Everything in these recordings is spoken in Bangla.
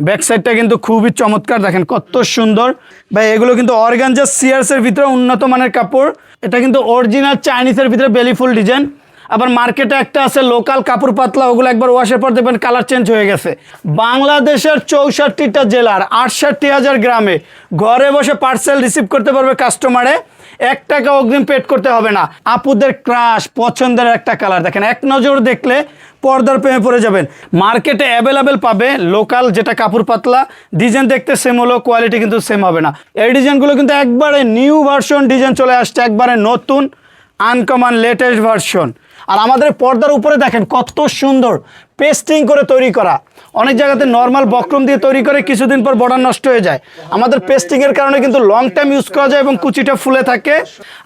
ব্যাক সাইডটা কিন্তু খুবই চমৎকার, দেখেন কত সুন্দর ভাই। এগুলো কিন্তু অর্গানজা সিয়ার্সের ভিতরে উন্নত মানের কাপড়। এটা কিন্তু অরিজিনাল চাইনিজের ভিতরে বেলিফুল ডিজাইন। আবার মার্কেটে একটা আছে লোকাল কাপড় পাতলা, ওগুলো একবার ওয়াশের পর দেখবেন কালার চেঞ্জ হয়ে গেছে। বাংলাদেশের 64টা জেলার 68,000 গ্রামে ঘরে বসে পার্সেল রিসিভ করতে পারবে কাস্টমারে। 1 টাকা অগ্রিম পেড করতে হবে না। আপুদের ক্রাশ পছন্দের একটা কালার, দেখেন এক নজর দেখলে পর্দার প্রেমে পড়ে যাবেন। মার্কেটে অ্যাভেলেবেল পাবে লোকাল যেটা কাপড় পাতলা, ডিজাইন দেখতে সেম হলো, কোয়ালিটি কিন্তু সেম হবে না। এই ডিজাইনগুলো কিন্তু একবারে নিউ ভার্সন ডিজাইন চলে আসছে, একবারে নতুন আনকমন লেটেস্ট ভার্সন। আর আমাদের পর্দার উপরে দেখেন কত সুন্দর পেস্টিং করে তৈরি করা। অনেক জায়গাতে নর্মাল বক্রম দিয়ে তৈরি করে কিছুদিন পর বর্ডার নষ্ট হয়ে যায়। আমাদের পেস্টিংয়ের কারণে কিন্তু লং টাইম ইউজ করা যায় এবং কুচিটা ফুলে থাকে।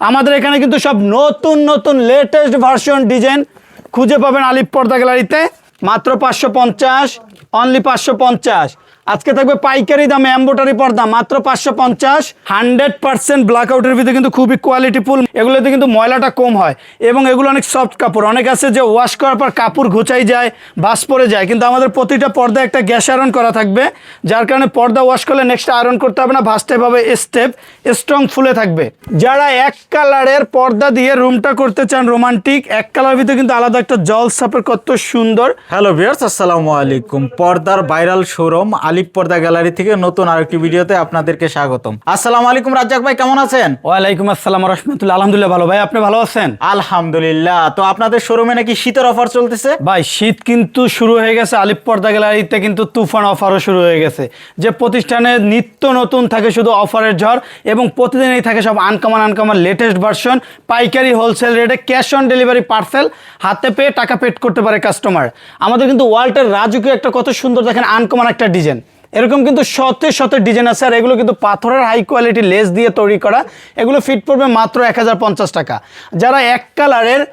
আমাদের এখানে কিন্তু সব নতুন নতুন লেটেস্ট ভার্সন ডিজাইন খুঁজে পাবেন আলিফ পর্দা গ্যালারিতে। মাত্র 550, অনলি 550। আজকে থাকবে পাইকারি দামে এমব্রয়ডারি পর্দা মাত্র 550। 100% ব্ল্যাক আউটের ভিতরে কিন্তু খুবই কোয়ালিটিফুল। এগুলোতে কিন্তু ময়লাটা কম হয় এবং এগুলো অনেক সফট কাপড়। অনেক আছে যে ওয়াশ করার পর কাপড় ঘুচাই যায়, ভাঁজ পড়ে যায়, কিন্তু আমাদের প্রতিটা পর্দা একটা গ্যাস আয়রন করা থাকবে, যার কারণে পর্দা ওয়াশ করলে নেক্সট আয়রন করতে হবে না, ভাঁজতে হবে স্টেপ স্ট্রং ফুলে থাকবে। যারা এক কালারের পর্দা দিয়ে রুমটা করতে চান রোমান্টিক, এক কালার ভিতরে কিন্তু আলাদা একটা জল সাপের কত সুন্দর। হ্যালো ভিউয়ার্স, আসসালামু আলাইকুম। পর্দার ভাইরাল শোরুম আলিফ পর্দা গ্যালারি থেকে নতুন আরেকটি ভিডিওতে আপনাদেরকে স্বাগতম। আসসালামু আলাইকুম রাজ্জাক ভাই, কেমন আছেন? ওয়ালাইকুম আসসালাম ওয়া রাহমাতুল্লাহ। আলহামদুলিল্লাহ ভালো ভাই, আপনি ভালো আছেন? আলহামদুলিল্লাহ। তো আপনাদের শোরুমে নাকি শীতের অফার চলতেছে? ভাই শীত কিন্তু শুরু হয়ে গেছে, আলিফ পর্দা গ্যালারিতে কিন্তু তুফান অফারও শুরু হয়ে গেছে। যে প্রতিষ্ঠানে নিত্য নতুন থাকে শুধু অফারের ঝড়, এবং প্রতিদিনই থাকে সব আনকমন লেটেস্ট ভার্সন, পাইকারি হোলসেল রেটে ক্যাশ অন ডেলিভারি পার্সেল হাতে পেয়ে টাকা পেড করতে পারে কাস্টমার। আমাদের কিন্তু ওয়ালটের রাজুকে একটা কত সুন্দর দেখেন আনকমন একটা ডিজাইন, এরকম কিন্তু শতে শতে ডিজাইন আছে। আর এগুলো কিন্তু পাথরের হাই কোয়ালিটি লেস দিয়ে তৈরি করা। এগুলো ফিট পড়বে মাত্র 1050 টাকা। যারা এক কালারের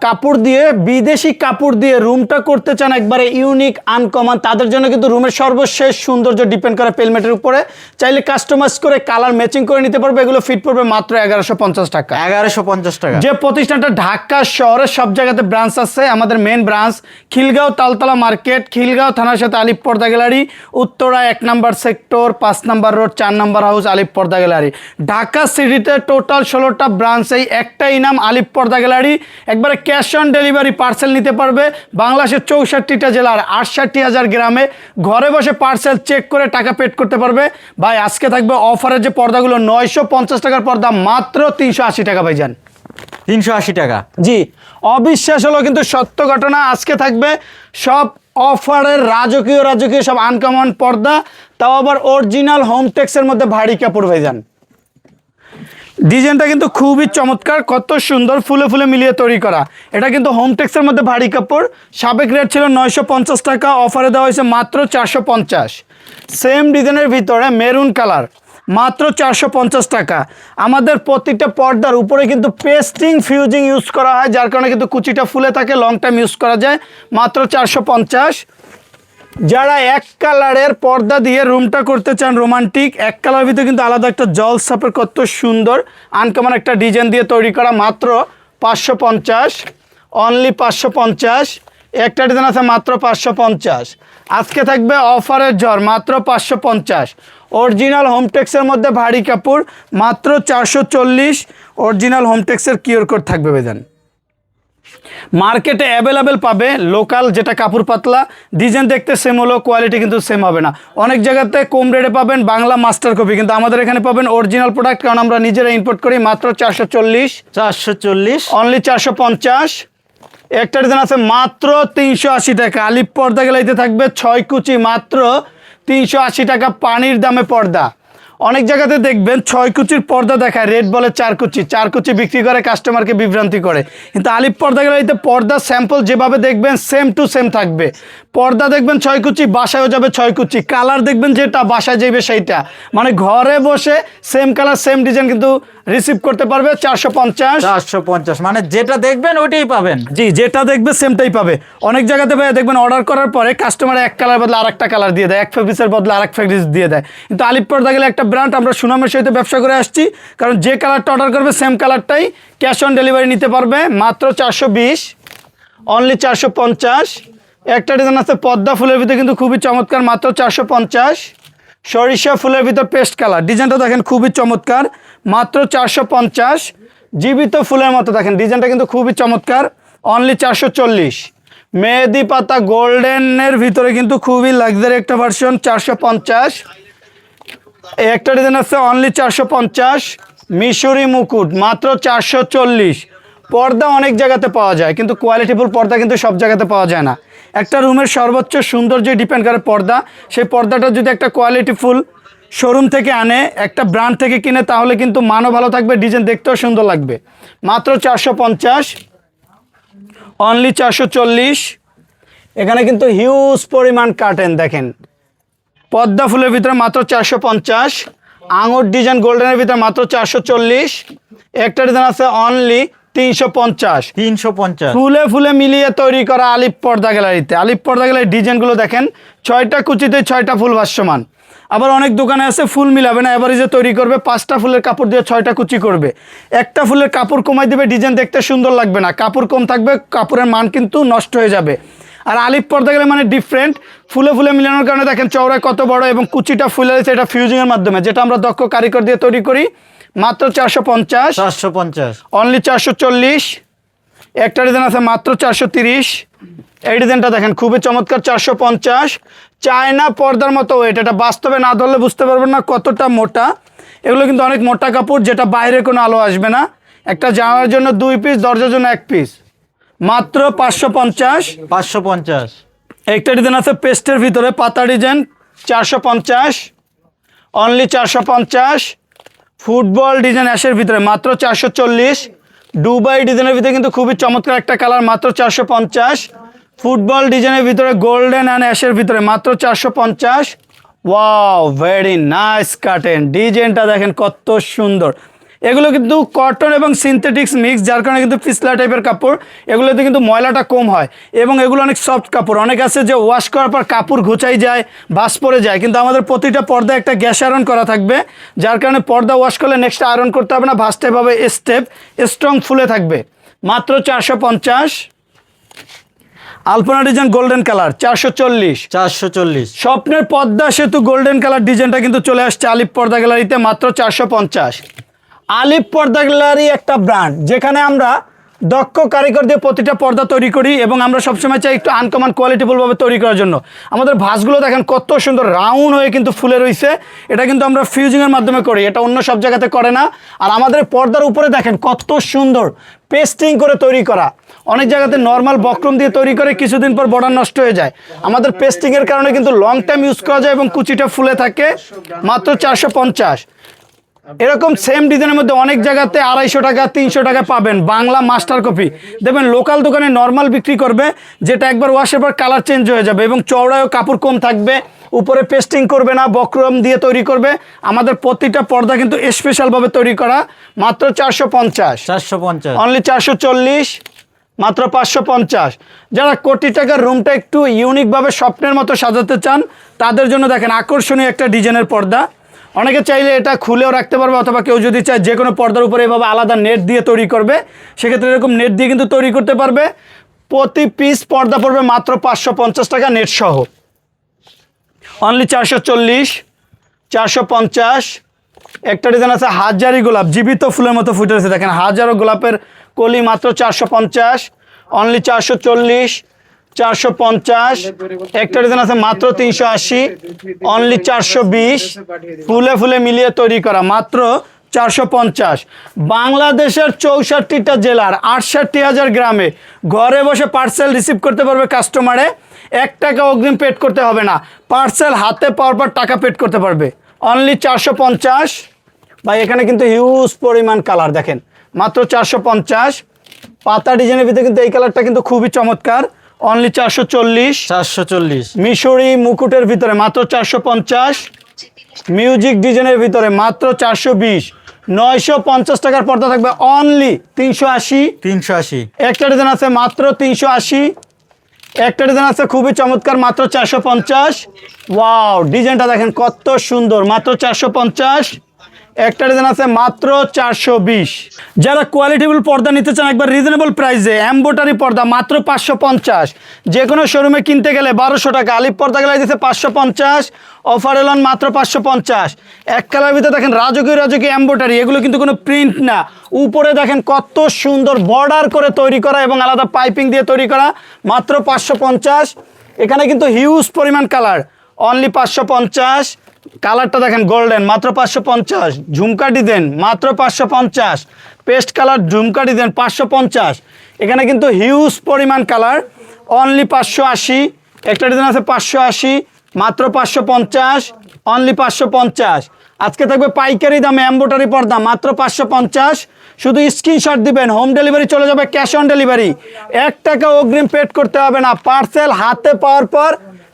কাপড় দিয়ে বিদেশি কাপড় দিয়ে রুমটা করতে চান একবারে ইউনিক আনকমন, তাদের জন্য কিন্তু রুমের সর্বশেষ সৌন্দর্য ডিপেন্ড করে পেলমেটের উপরে। চাইলে কাস্টমাইজ করে কালার ম্যাচিং করে নিতে পারবে। এগুলো ফিট পড়বে মাত্র 1150 টাকা। 1150 টাকা। যে প্রতিষ্ঠানটা ঢাকা শহরের সব জায়গাতে ব্রাঞ্চ আছে, আমাদের main branch Khilgaon Taltola market, Khilgaon থানার সাথে Alif Porda gallery, Uttara 1 number sector, 5 number road, 4 number house, Alif Porda gallery. Dhaka সিটিতে টোটাল 16টা ব্রাঞ্চ, এই একটাই নাম আলিফ পর্দা গ্যালারি। একবারে ক্যাশ অন ডেলিভারি পার্সেল নিতে পারবে বাংলাদেশের 64টা জেলার 68,000 গ্রামে। ঘরে বসে পার্সেল চেক করে টাকা পেড করতে পারবে। ভাই আজকে থাকবে অফারের যে পর্দাগুলো 950 টাকার পর্দা মাত্র 380 টাকা ভাইজান। 380 টাকা। জি, অবিশ্বাস হলো কিন্তু সত্য ঘটনা। আজকে থাকবে সব অফারের রাজকীয় সব আনকমন পর্দা, তাও আবার অরিজিনাল হোমটেক্সের মধ্যে ভারী কাপড় ভাইজান। ডিজাইনটা কিন্তু খুবই চমৎকার, কত সুন্দর ফুলে ফুলে মিলিয়ে তৈরি করা। এটা কিন্তু হোমটেক্সের মধ্যে ভারী কাপড়। সাবেক রেট ছিল 950 টাকা, অফারে দেওয়া হয়েছে মাত্র 450। সেম ডিজাইনের ভিতরে মেরুন কালার, মাত্র 450 টাকা। আমাদের প্রত্যেকটা পর্দার উপরে কিন্তু পেস্টিং ফিউজিং ইউজ করা হয়, যার কারণে কিন্তু কুচিটা ফুলে থাকে, লং টাইম ইউজ করা যায়। মাত্র 450। যারা এক কালারের পর্দা দিয়ে রুমটা করতে চান রোমান্টিক, এক কালার ভিতরে কিন্তু আলাদা একটা জল সাপের কত সুন্দর আনকমন একটা ডিজাইন দিয়ে তৈরি করা, মাত্র 550, অনলি 550। একটা ডিজাইন আছে মাত্র 550। আজকে থাকবে অফারের ঝড় মাত্র 550। অরিজিনাল হোমটেক্সের মধ্যে ভারী কাপড় মাত্র 440। অরিজিনাল হোমটেক্সের কিউআর কোড থাকবে বেজান। মার্কেটে অ্যাভেলেবেল পাবে লোকাল যেটা কাপড় পাতলা, ডিজাইন দেখতে সেম হলো, কোয়ালিটি কিন্তু সেম হবে না। অনেক জায়গাতে কম রেটে পাবেন বাংলা মাস্টার কপি, কিন্তু আমাদের এখানে পাবেন অরিজিনাল প্রোডাক্ট, কারণ আমরা নিজেরা ইম্পোর্ট করি। মাত্র 440, অনলি 450। একটা ডিজাইন আছে মাত্র 380 টাকা। আলিফ পর্দা গ্যালারিতে থাকবে 6 কুচি মাত্র 380 টাকা, পানির দামে পর্দা। অনেক জায়গাতে দেখবেন 6 কুচির পর্দা দেখায়, রেট বলে 4 কুচি, 4 কুচি বিক্রি করে, কাস্টমারকে বিভ্রান্তি করে। কিন্তু আলিফ পর্দা গ্যালারিতে পর্দা স্যাম্পল যেভাবে দেখবেন সেম টু সেম থাকবে। পর্দা দেখবেন 6 কুচি, বাসায়ও যাবে 6 কুচি। কালার দেখবেন যেটা বাসায় যাবে সেইটা, মানে ঘরে বসে সেম কালার সেম ডিজাইন কিন্তু রিসিভ করতে পারবে। 450, মানে যেটা দেখবেন ওইটাই পাবেন। জি, যেটা দেখবে সেমটাই পাবে। অনেক জায়গাতে ভাই দেখবেন অর্ডার করার পরে কাস্টমার এক কালার বদলে আরেকটা কালার দিয়ে দেয়, এক ফেব্রিক্সের বদলে আরেক ফেব্রিক্স দিয়ে দেয়। কিন্তু আলিফ পর্দা গেলে একটা ব্র্যান্ড, আমরা সুনামের সহিত ব্যবসা করে আসছি, কারণ যে কালারটা অর্ডার করবে সেম কালারটাই ক্যাশ অন ডেলিভারি নিতে পারবে। মাত্র 420, অনলি 450। একটা ডিজাইন আছে পদ্মা ফুলের ভিতরে কিন্তু খুবই চমৎকার, মাত্র 450। সরিষা ফুলের ভিতর পেস্ট কালার, ডিজাইনটা দেখেন খুবই চমৎকার, মাত্র 450। জীবিত ফুলের মতো দেখেন ডিজাইনটা কিন্তু খুবই চমৎকার, অনলি 440। মেহেদি পাতা গোল্ডেনের ভিতরে কিন্তু খুবই লাক্সারি একটা ভার্সন, 450। এই একটা ডিজাইন আছে অনলি 450। মিশরি মুকুট মাত্র 440। পর্দা অনেক জায়গাতে পাওয়া যায় কিন্তু কোয়ালিটিফুল পর্দা কিন্তু সব জায়গাতে পাওয়া যায় না। একটা রুমের সর্বোচ্চ সৌন্দর্য ডিপেন্ড করে পর্দা, সেই পর্দাটা যদি একটা কোয়ালিটিফুল শোরুম থেকে আনে, একটা ব্র্যান্ড থেকে কিনে, তাহলে কিন্তু মানও ভালো থাকবে, ডিজাইন দেখতেও সুন্দর লাগবে। মাত্র 450, অনলি 440। এখানে কিন্তু হিউজ পরিমাণ কার্টেন দেখেন, পদ্মা ফুলের ভিতরে মাত্র 450। আঙুর ডিজাইন গোল্ডেনের ভিতরে মাত্র 440। একটা ডিজাইন আছে অনলি 350। 350 ফুলে ফুলে মিলিয়ে তৈরি করা আলিপ পর্দা গ্যালারিতে। আলিপ পর্দা গ্যালারির ডিজাইনগুলো দেখেন, 6টা কুচিতে 6টা ফুল ভাসমান। আবার অনেক দোকানে আছে ফুল মিলাবে না, এভারেজে তৈরি করবে, 5টা ফুলের কাপড় দিয়ে 6টা কুচি করবে। একটা ফুলের কাপড় কমাই দিবে, ডিজাইন দেখতে সুন্দর লাগবে না, কাপড় কম থাকবে, কাপড়ের মান কিন্তু নষ্ট হয়ে যাবে। আর আলিপ পর্দা গেলে মানে ডিফারেন্ট, ফুলে ফুলে মিলানোর কারণে দেখেন চওড়ায় কত বড়, এবং কুচিটা ফুলে রয়েছে, এটা ফিউজিংয়ের মাধ্যমে, যেটা আমরা দক্ষ কারিগর দিয়ে তৈরি করি। মাত্র 450, 450 অনলি 440। একটা ডিজাইন আছে মাত্র 430। এই ডিজাইনটা দেখেন খুবই চমৎকার, 450। চায়না পর্দার মতো ওয়েট, এটা বাস্তবে না ধরলে বুঝতে পারবেন না কতটা মোটা। এগুলো কিন্তু অনেক মোটা কাপড়, যেটা বাইরে কোনো আলো আসবে না। একটা জানালার জন্য 2 পিস, দরজার জন্য 1 পিস, মাত্র 550। 550 একটা ডিজাইন আছে পেস্টের ভিতরে পাতা ডিজাইন, 450, অনলি 450। ফুটবল ডিজাইন অ্যাশের ভিতরে মাত্র 440। দুবাই ডিজাইনের ভিতরে কিন্তু খুবই চমৎকার একটা কালার, মাত্র 450। ফুটবল ডিজাইনের ভিতরে গোল্ডেন অ্যান্ড অ্যাশের ভিতরে মাত্র 450। ওয়াও, ভেরি নাইস কার্টেন, ডিজাইনটা দেখেন কত সুন্দর। এগুলো কিন্তু কটন এবং সিনথেটিক্স মিক্স, যার কারণে কিন্তু পিছলা টাইপের কাপড়, এগুলোতে কিন্তু ময়লাটা কম হয়, এবং এগুলো অনেক সফট কাপড়। অনেক আছে যে ওয়াশ করার পর কাপড় ঘুচাই যায়, বাস পড়ে যায়, কিন্তু আমাদের প্রতিটা পর্দা একটা গ্যাস আয়রন করা থাকবে, যার কারণে পর্দা ওয়াশ করলে নেক্সট আয়রন করতে হবে না, ভাঁজতে হবে, স্টেপ স্ট্রং ফুলে থাকবে। মাত্র 450। আলপনা ডিজাইন গোল্ডেন কালার, 440। 440 স্বপ্নের পদ্মা সেতু গোল্ডেন কালার ডিজাইনটা কিন্তু চলে আসছে আলিপ পর্দা গ্যালারিতে, মাত্র 450। আলিপ পর্দা গ্যালারি একটা ব্র্যান্ড, যেখানে আমরা দক্ষ কারিগর দিয়ে প্রতিটা পর্দা তৈরি করি, এবং আমরা সবসময় চাই একটু আনকমন কোয়ালিটিফুলভাবে তৈরি করার জন্য। আমাদের ভাঁজগুলো দেখেন কত সুন্দর রাউন্ড হয়ে কিন্তু ফুলে রয়েছে, এটা কিন্তু আমরা ফিউজিংয়ের মাধ্যমে করি, এটা অন্য সব জায়গাতে করে না। আর আমাদের পর্দার উপরে দেখেন কত সুন্দর পেস্টিং করে তৈরি করা। অনেক জায়গাতে নর্মাল বক্রম দিয়ে তৈরি করে, কিছুদিন পর বর্ডার নষ্ট হয়ে যায়, আমাদের পেস্টিংয়ের কারণে কিন্তু লং টাইম ইউজ করা যায়, এবং কুচিটা ফুলে থাকে। মাত্র 450। এরকম সেম ডিজাইনের মধ্যে অনেক জায়গাতে 250 টাকা 300 টাকা পাবেন, বাংলা মাস্টার কপি। দেখবেন লোকাল দোকানে নর্মাল বিক্রি করবে, যেটা একবার ওয়াশের পর কালার চেঞ্জ হয়ে যাবে, এবং চওড়ায়ও কাপড় কম থাকবে, উপরে পেস্টিং করবে না, বক্রম দিয়ে তৈরি করবে। আমাদের প্রতিটা পর্দা কিন্তু স্পেশালভাবে তৈরি করা। মাত্র 450, 450 অনলি 440। মাত্র 550। যারা কোটি টাকার রুমটা একটু ইউনিকভাবে স্বপ্নের মতো সাজাতে চান, তাদের জন্য দেখেন আকর্ষণীয় একটা ডিজাইনের পর্দা। অনেকে চাইলে এটা খুলেও রাখতে পারবে, অথবা কেউ যদি চায় যে কোনো পর্দার উপরে এভাবে আলাদা নেট দিয়ে তৈরি করবে, সেক্ষেত্রে এরকম নেট দিয়ে কিন্তু তৈরি করতে পারবে। প্রতি পিস পর্দা পড়বে মাত্র 550 টাকা নেট সহ, অনলি 440, 450। একটা ডিজাইন আছে হাজারি গোলাপ, জীবিত ফুলের মতো ফুটে রয়েছে, দেখেন হাজারো গোলাপের কলি, মাত্র 450, অনলি 440, 450। একটা ডিজাইন আছে মাত্র 380, অনলি 420। ফুলে ফুলে মিলিয়ে তৈরি করা, মাত্র 450। বাংলাদেশের 64টা জেলার 68,000 গ্রামে ঘরে বসে পার্সেল রিসিভ করতে পারবে কাস্টমারে, 1 টাকা অগ্রিম পেড করতে হবে না, পার্সেল হাতে পাওয়ার পর টাকা পেড করতে পারবে, অনলি 450। ভাই এখানে কিন্তু হিউজ পরিমাণ কালার দেখেন, মাত্র 450। পাতা ডিজাইনের ভিতরে কিন্তু এই কালারটা কিন্তু খুবই চমৎকার, অনলি 440। 440 মিশরি মুকুটের ভিতরে মাত্র 450। মিউজিক ডিজাইনের ভিতরে মাত্র 420। 950 টাকার পর্দা থাকবে, অনলি 380। 380 একটা ডিজাইন আছে মাত্র 380। একটা ডিজাইন আছে খুবই চমৎকার, মাত্র 450। ওয়াও, ডিজাইনটা দেখেন কত সুন্দর, মাত্র 450। একটা ডিজাইন আছে মাত্র 420। যারা কোয়ালিটিফুল পর্দা নিতে চান একবার রিজনেবল প্রাইসে, এমব্রয়ডারি পর্দা মাত্র 550। যে কোনো শোরুমে কিনতে গেলে 1200 টাকা, আলিপ পর্দা গেলে দিচ্ছে 550, অফার এলন মাত্র 550। এক কালার ভিতরে দেখেন রাজকীয় রাজকীয় এমব্রয়ডারি, এগুলো কিন্তু কোনো প্রিন্ট না, উপরে দেখেন কত সুন্দর বর্ডার করে তৈরি করা এবং আলাদা পাইপিং দিয়ে তৈরি করা, মাত্র 550। এখানে কিন্তু হিউজ পরিমাণ কালার, অনলি 550। কালারটা দেখেন গোল্ডেন, মাত্র 550। ঝুমকা ডিজাইন মাত্র 550। পেস্ট কালার ঝুমকা ডিজাইন 550। এখানে কিন্তু হিউজ পরিমাণ কালার, অনলি 580। একটা ডিজাইন আছে 580, মাত্র 550, অনলি 550। আজকে থাকবে পাইকারি দামে এমব্রয়ডারি পর্দা মাত্র 550। শুধু স্ক্রিনশট দিবেন, হোম ডেলিভারি চলে যাবে, ক্যাশ অন ডেলিভারি। 1 টাকা অগ্রিম পেড করতে হবে না, পার্সেল হাতে পাওয়ার পর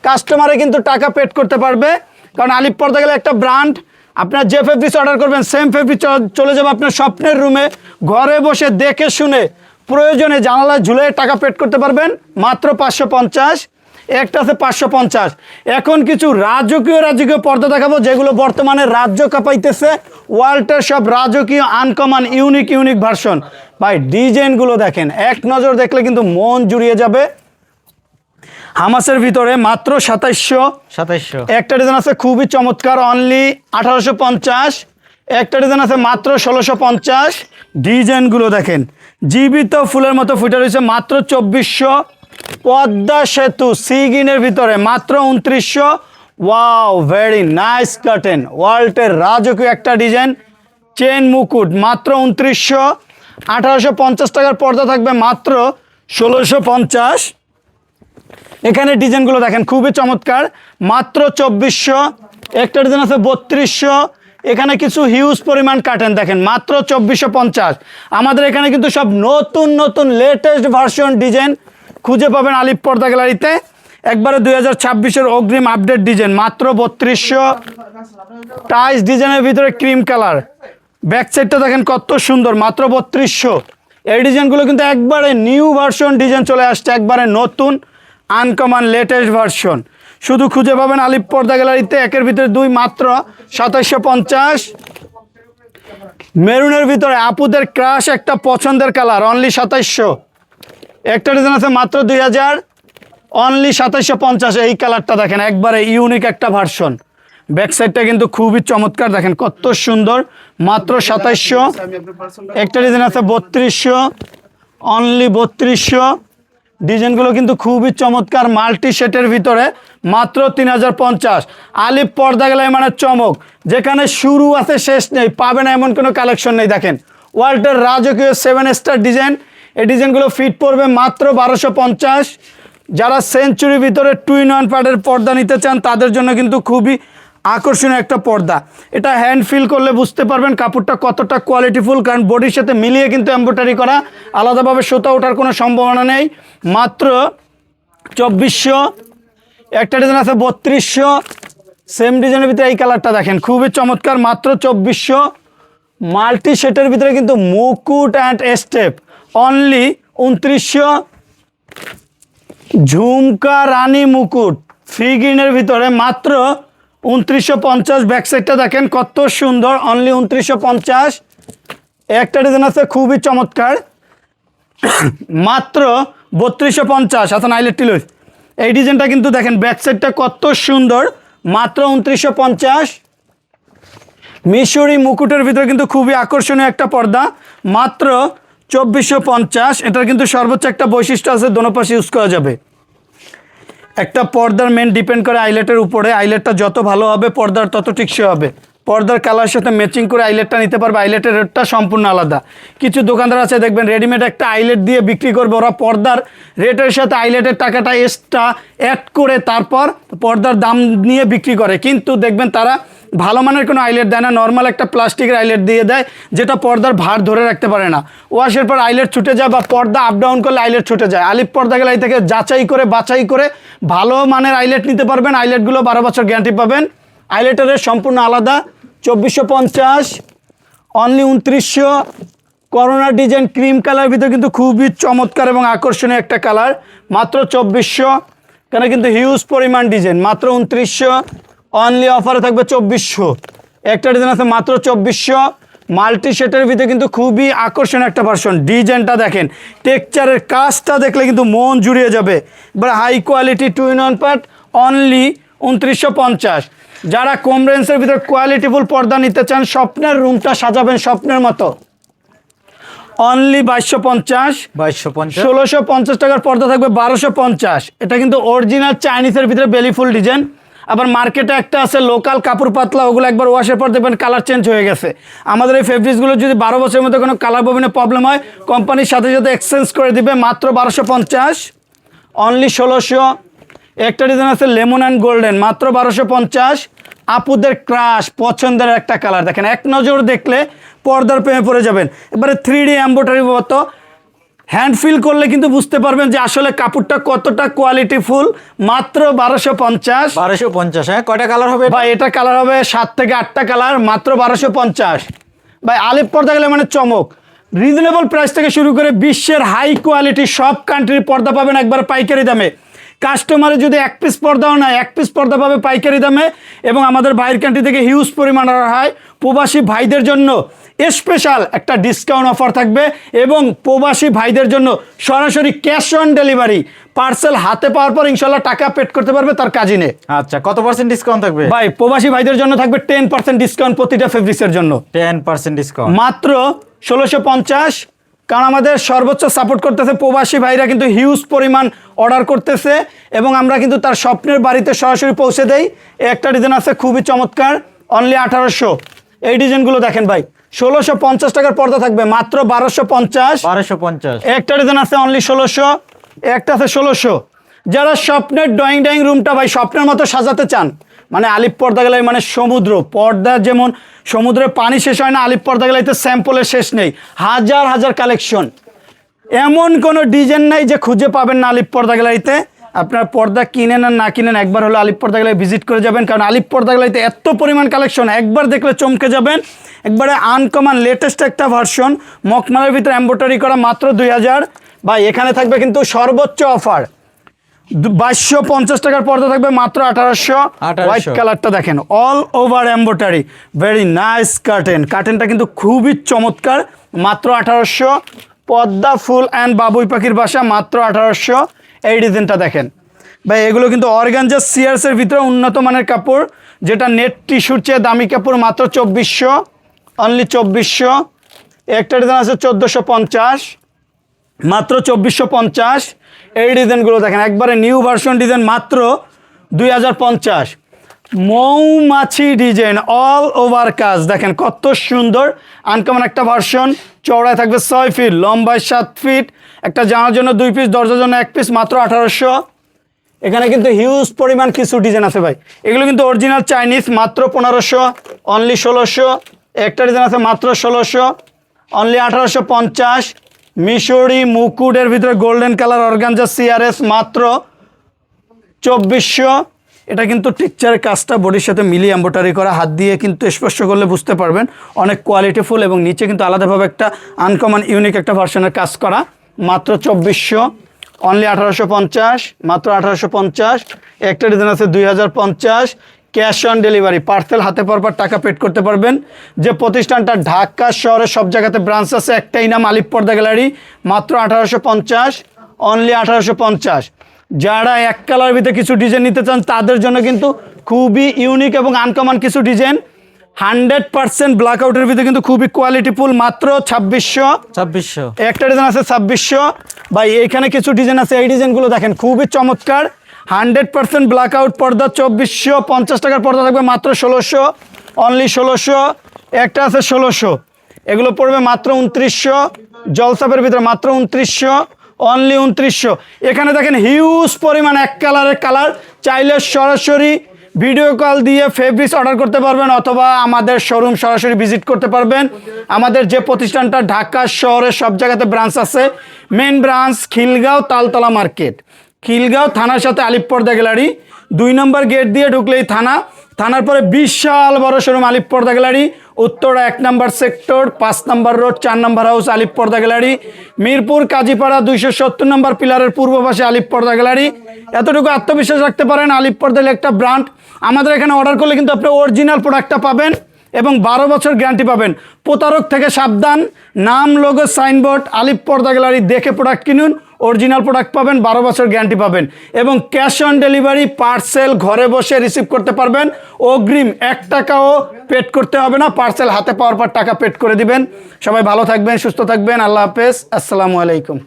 কাস্টমারে কিন্তু টাকা পেড করতে পারবে। কারণ আলিপ পর্দা গেলে একটা ব্র্যান্ড, আপনার যে ফেব্রিক্স অর্ডার করবেন সেম ফেব্রিক চলে যাবে আপনার স্বপ্নের রুমে, ঘরে বসে দেখে শুনে প্রয়োজনে জানালায় ঝুলে টাকা পেড করতে পারবেন, মাত্র 550। একটা আছে 550। এখন কিছু রাজকীয় পর্দা দেখাবো যেগুলো বর্তমানে রাজ্য কাঁপাইতেছে, ওয়ার্ল্ডের সব রাজকীয় আনকমন ইউনিক ভার্সন। ভাই ডিজাইনগুলো দেখেন, এক নজর দেখলে কিন্তু মন জুড়িয়ে যাবে। হামাসের ভিতরে মাত্র 2700। একটা ডিজাইন আছে খুবই চমৎকার, অনলি 1850। একটা ডিজাইন আছে মাত্র 1650। ডিজাইনগুলো দেখেন জীবিত ফুলের মতো ফুটে রয়েছে, মাত্র 2400। পদ্মা সেতু সিগিনের ভিতরে মাত্র 2900। ওয়াও, ভেরি নাইস কার্টেন, ওয়ার্ল্ডের রাজকীয় একটা ডিজাইন, চেন মুকুট মাত্র 2900। 1850 টাকার পর্দা থাকবে মাত্র 1650। এখানে ডিজাইনগুলো দেখেন খুবই চমৎকার, মাত্র 2400। একটা ডিজাইন আছে 3200। এখানে কিছু হিউজ পরিমাণ কার্টেন দেখেন, মাত্র 2450। আমাদের এখানে কিন্তু সব নতুন লেটেস্ট ভার্সন ডিজাইন খুঁজে পাবেন আলিপ পর্দা গ্যালারিতে। একবারে 2026-এর অগ্রিম আপডেট ডিজাইন, মাত্র 3200। টাইস ডিজাইনের ভিতরে ক্রিম কালার, ব্যাক সাইডটা দেখেন কত সুন্দর, মাত্র 3200। এই ডিজাইনগুলো কিন্তু একবারে নিউ ভার্সন ডিজাইন চলে আসছে, একবারে নতুন আনকমন লেটেস্ট ভার্সন, শুধু খুঁজে পাবেন আলিপ পর্দা গ্যালারিতে। একের ভিতরে 2, মাত্র 2750। মেরুনের ভিতরে আপুদের ক্রাশ একটা পছন্দের কালার, অনলি 2700। একটা ডিজাইন আছে মাত্র 2000, অনলি 2750। এই কালারটা দেখেন একবারে ইউনিক একটা ভার্সন, ব্যাক সাইডটা কিন্তু খুবই চমৎকার, দেখেন কত সুন্দর, মাত্র 2700। একটা ডিজাইন আছে 3200, অনলি 3200। ডিজাইনগুলো কিন্তু খুবই চমৎকার, মাল্টি শেটের ভিতরে, মাত্র 3050। আলিপ পর্দা গেলে মানে চমক, যেখানে শুরু আছে শেষ নেই, পাবে না এমন কোনো কালেকশন নেই। দেখেন ওয়ার্ল্ডের রাজকীয় 7 স্টার ডিজাইন, এই ডিজাইনগুলো ফিট পড়বে মাত্র 1250। যারা সেঞ্চুরির ভিতরে 2-in-1 প্যাডের পর্দা নিতে চান তাদের জন্য কিন্তু খুবই আকর্ষণীয় একটা পর্দা। এটা হ্যান্ড ফিল করলে বুঝতে পারবেন কাপড়টা কতটা কোয়ালিটিফুল, কারণ বডির সাথে মিলিয়ে কিন্তু এমব্রয়ডারি করা, আলাদাভাবে সুতা ওঠার কোনো সম্ভাবনা নেই, মাত্র 2400। একটা ডিজাইন আছে 3200, সেম ডিজাইনের ভিতরে এই কালারটা দেখেন খুবই চমৎকার, মাত্র 2400। মাল্টি শেটের ভিতরে কিন্তু মুকুট অ্যান্ড স্টেপ, অনলি 2900। ঝুমকা রানী মুকুট ফ্রিগ্রিনের ভিতরে মাত্র 2950। ব্যাক সাইডটা দেখেন কত সুন্দর, অনলি 2950। একটা ডিজাইন আছে খুবই চমৎকার, মাত্র 3250। হাসান আইলেটটি লইস, এই ডিজাইনটা কিন্তু দেখেন ব্যাক সাইডটা কত সুন্দর, মাত্র 2950। মিশরি মুকুটের ভিতরে কিন্তু খুবই আকর্ষণীয় একটা পর্দা, মাত্র 2450। এটার কিন্তু সর্বোচ্চ একটা বৈশিষ্ট্য আছে, দোনো পাশে ইউজ করা যাবে। একটা পর্দার মেন ডিপেন্ড করে আইলেটের উপরে, আইলেটটা যত ভালো হবে পর্দার তত টিকসই হবে। পর্দার কালার সাথে ম্যাচিং করে আইলেটটা নিতে পারবে, আইলেটের রেটটা সম্পূর্ণ আলাদা। কিছু দোকানদার আছে দেখবেন রেডিমেড একটা আইলেট দিয়ে বিক্রি করবে, ওরা পর্দার রেটের সাথে আইলেটের টাকাটা এক্সট্রা অ্যাড করে তারপর পর্দার দাম নিয়ে বিক্রি করে, কিন্তু দেখবেন তারা ভালো মানের কোনো আইলেট দেয় না, নর্মাল একটা প্লাস্টিকের আইলেট দিয়ে দেয় যেটা পর্দার ভার ধরে রাখতে পারে না, ওয়াশের পর আইলেট ছুটে যায় বা পর্দা আপ ডাউন করলে আইলেট ছুটে যায়। আলিপ পর্দা গেলে থেকে যাচাই করে বাছাই করে ভালো মানের আইলেট নিতে পারবেন, আইলেটগুলো 12 বছর গ্যারান্টি পাবেন। আইলেটের রেট সম্পূর্ণ আলাদা, 2450, only 2900। Corona design cream colour ভিতরে কিন্তু খুবই চমৎকার এবং আকর্ষণীয় একটা কালার, মাত্র 2400। এখানে কিন্তু হিউজ পরিমাণ ডিজাইন, মাত্র 2900, অনলি অফারে থাকবে 2400। একটা ডিজাইন আছে মাত্র 2400। মাল্টি শেটের ভিতরে কিন্তু খুবই আকর্ষণীয় একটা ভার্সন। ডিজাইনটা দেখেন, টেক্সচারের কাজটা দেখলে কিন্তু মন জুড়িয়ে যাবে। এবার high quality 2-in-1 part, only 2950। যারা কম রেঞ্জের ভিতরে কোয়ালিটিফুল পর্দা নিতে চান, স্বপ্নের রুমটা সাজাবেন স্বপ্নের মতো, অনলি 2250। 1650 টাকার পর্দা থাকবে 1250। এটা কিন্তু অরিজিনাল চাইনিজের ভিতরে বেলিফুল ডিজাইন। আবার মার্কেটে একটা আছে লোকাল কাপড় পাতলা, ওগুলো একবার ওয়াশের পর দেখবেন কালার চেঞ্জ হয়ে গেছে। আমাদের এই ফেব্রিক্সগুলো যদি 12 বছরের মধ্যে কোনো কালার ববিনে প্রবলেম হয়, কোম্পানির সাথে সাথে এক্সচেঞ্জ করে দিবে, মাত্র 1250, অনলি 1600। একটা ডিজাইন আছে লেমন অ্যান্ড গোল্ডেন, মাত্র 1250। আপুদের ক্রাশ পছন্দের একটা কালার, দেখেন এক নজর দেখলে পর্দার প্রেমে পড়ে যাবেন। এবারে 3D এমব্রয়ডারি মতো হ্যান্ড ফিল করলে কিন্তু বুঝতে পারবেন যে আসলে কাপড়টা কতটা কোয়ালিটিফুল। মাত্র 1250। 1250। হ্যাঁ, কয়টা কালার হবে ভাই? এটা কালার হবে 7 থেকে 8টা কালার, মাত্র 1250। ভাই আলিপ পর্দা গেলে মানে চমক। রিজনেবল প্রাইস থেকে শুরু করে বিশ্বের হাই কোয়ালিটি সব কান্ট্রির পর্দা পাবেন একবার পাইকারি দামে। কাস্টমারে যদি এক পিস পর্দাও না, এক পিস পর্দা পাবে পাইকারি দামে। এবং আমাদের বাইরের কান্ট্রি থেকে হিউজ পরিমাণ অর্ডার হয়। প্রবাসী ভাইদের জন্য স্পেশাল একটা ডিসকাউন্ট অফার থাকবে, এবং প্রবাসী ভাইদের জন্য সরাসরি ক্যাশ অন ডেলিভারি। পার্সেল হাতে পাওয়ার পর ইনশাল্লাহ টাকা পেড করতে পারবে তার কাজিনে। আচ্ছা, কত পার্সেন্ট ডিসকাউন্ট থাকবে ভাই? প্রবাসী ভাইদের জন্য থাকবে 10% ডিসকাউন্ট প্রতিটা ফেব্রিক্সের জন্য। 10% ডিসকাউন্ট মাত্র 1650। কারণ আমাদের সর্বোচ্চ সাপোর্ট করতেছে প্রবাসী ভাইরা, কিন্তু হিউজ পরিমাণ অর্ডার করতেছে, এবং আমরা কিন্তু তার স্বপ্নের বাড়িতে সরাসরি পৌঁছে দেই। একটা ডিজাইন আছে খুবই চমৎকার, অনলি 1800। এই ডিজাইনগুলো দেখেন ভাই, 1650 টাকার পর্দা থাকবে, মাত্র 1250। 1250। একটা ডিজাইন আছে অনলি 1600, একটা আছে 1600। যারা স্বপ্নের ড্রয়িং রুমটা ভাই স্বপ্নের মতো সাজাতে চান, মানে আলিপ পর্দা গেলাই মানে সমুদ্র। পর্দা যেমন সমুদ্রের পানি শেষ হয় না, আলিপ পর্দা গেলাইতে স্যাম্পলের শেষ নেই, হাজার হাজার কালেকশন। এমন কোনো ডিজাইন নাই যে খুঁজে পাবেন না আলিপ পর্দা গ্যালারিতে। আপনার পর্দা কিনেন আর না কিনেন, একবার হলো আলিপ পর্দা গ্যালারি ভিজিট করে যাবেন, কারণ আলিপ পর্দা গ্যালারিতে এত পরিমাণ কালেকশন, একবার দেখলে চমকে যাবেন। একবারে আনকমন লেটেস্ট একটা ভার্সন, মকমালের ভিতরে এমব্রয়ডারি করা, মাত্র 2000। ভাই এখানে থাকবে কিন্তু সর্বোচ্চ অফার, 2250 টাকার পর্দা থাকবে, মাত্র 1800। হোয়াইট কালারটা দেখেন, all over embroidery, very nice curtain. কার্টেনটা কিন্তু খুবই চমৎকার, মাত্র 1800। পদ্মা ফুল অ্যান্ড বাবুই পাখির বাসা, মাত্র 1800। এই ডিজাইনটা দেখেন ভাই, এগুলো কিন্তু অর্গানজা সিয়ার্সের ভিতরে উন্নত মানের কাপড়, যেটা নেট টিস্যুর চেয়ে দামি কাপড়, মাত্র 2400, অনলি 2400। একটা ডিজাইন আছে 1450, মাত্র 2450। এই ডিজাইনগুলো দেখেন, একবারে নিউ ভার্সন ডিজাইন, মাত্র 2050। মৌমাছি ডিজাইন, অল ওভার কাজ, দেখেন কত সুন্দর আনকমন একটা ভার্সন। চওড়ায় থাকবে 6 ফিট, লম্বায় 7 ফিট। একটা জামার জন্য 2 পিস, দরজার জন্য 1 পিস, মাত্র 1800। এখানে কিন্তু হিউজ পরিমাণ কিছু ডিজাইন আছে ভাই, এগুলো কিন্তু অরিজিনাল চাইনিজ, মাত্র 1500, অনলি 1600। একটা ডিজাইন আছে মাত্র 1600, অনলি 1850। মিশরি মুকুটের ভিতরে গোল্ডেন কালার অর্গানজা সিআরএস, মাত্র 2400। এটা কিন্তু টেক্সচারের কাজটা বডির সাথে মিলিয়ে এমব্রয়ডারি করা, হাত দিয়ে কিন্তু স্পর্শ করলে বুঝতে পারবেন অনেক কোয়ালিটিফুল, এবং নিচে কিন্তু আলাদাভাবে একটা আনকমন ইউনিক একটা ভার্সনের কাজ করা, মাত্র 2400, অনলি 1850, মাত্র 1850। একটা ডিজাইন আছে 2050, ক্যাশ অন ডেলিভারি, পার্সেল হাতে পাওয়ার পর টাকা পেড করতে পারবেন। যে প্রতিষ্ঠানটা ঢাকা শহরে সব জায়গাতে ব্রাঞ্চ আছে, একটাই নাম আলিপ পর্দা গ্যালারি, মাত্র 1850, অনলি 1850। যারা এক কালার ভিতরে কিছু ডিজাইন নিতে চান তাদের জন্য কিন্তু খুবই ইউনিক এবং আনকমন কিছু ডিজাইন, 100% ব্ল্যাক আউটের ভিতরে কিন্তু খুবই কোয়ালিটিফুল, মাত্র 2600। একটা ডিজাইন আছে 2600। ভাই এখানে কিছু ডিজাইন আছে, এই ডিজাইনগুলো দেখেন খুবই চমৎকার, 100% ব্ল্যাক আউট পর্দা, 2450 টাকার পর্দা থাকবে, মাত্র 1600, অনলি 1600। একটা আছে 1600, এগুলো পড়বে মাত্র 2900। জলসাপের ভিতরে মাত্র 2900, অনলি 2900। এখানে দেখেন হিউজ পরিমাণ এক কালারের কালার, চাইলে সরাসরি ভিডিও কল দিয়ে ফেব্রিক্স অর্ডার করতে পারবেন, অথবা আমাদের শোরুম সরাসরি ভিজিট করতে পারবেন। আমাদের যে প্রতিষ্ঠানটা ঢাকা শহরের সব জায়গাতে ব্রাঞ্চ আছে, main branch Khilgaon Taltola market, Khilgaon থানার সাথে আলিপ পর্দা গ্যালারি, 2 নম্বর গেট দিয়ে ঢুকলেই থানা, থানার পরে বিশাল বড় শোরুম আলিপ পর্দা gallery, Uttara 1 number sector, 5 number road, 4 number house আলিপ পর্দা গ্যালারি, মিরপুর কাজীপাড়া 270 নম্বর পিলারের পূর্ব পাশে আলিপ পর্দা গ্যালারি। এতটুকু আত্মবিশ্বাস রাখতে পারেন, আলিপ পর্দা একটা ব্র্যান্ড। আমাদের এখানে অর্ডার করলে কিন্তু আপনি অরিজিনাল প্রোডাক্টটা পাবেন, এবং 12 বছর গ্যারান্টি পাবেন। প্রতারক থেকে সাবধান। নাম, লোগো, সাইনবোর্ড, আলিফ পর্দা গ্যালারি দেখে প্রোডাক্ট কিনুন। অরিজিনাল প্রোডাক্ট পাবেন, 12 বছর গ্যারান্টি পাবেন এবং ক্যাশ অন ডেলিভারি পার্সেল ঘরে বসে রিসিভ করতে পারবেন। অগ্রিম 1 টাকাও পেড করতে হবে না, পার্সেল হাতে পাওয়ার পর টাকা পেড করে দিবেন। সবাই ভালো থাকবেন, সুস্থ থাকবেন। আল্লাহ হাফেজ, আসসালামু আলাইকুম।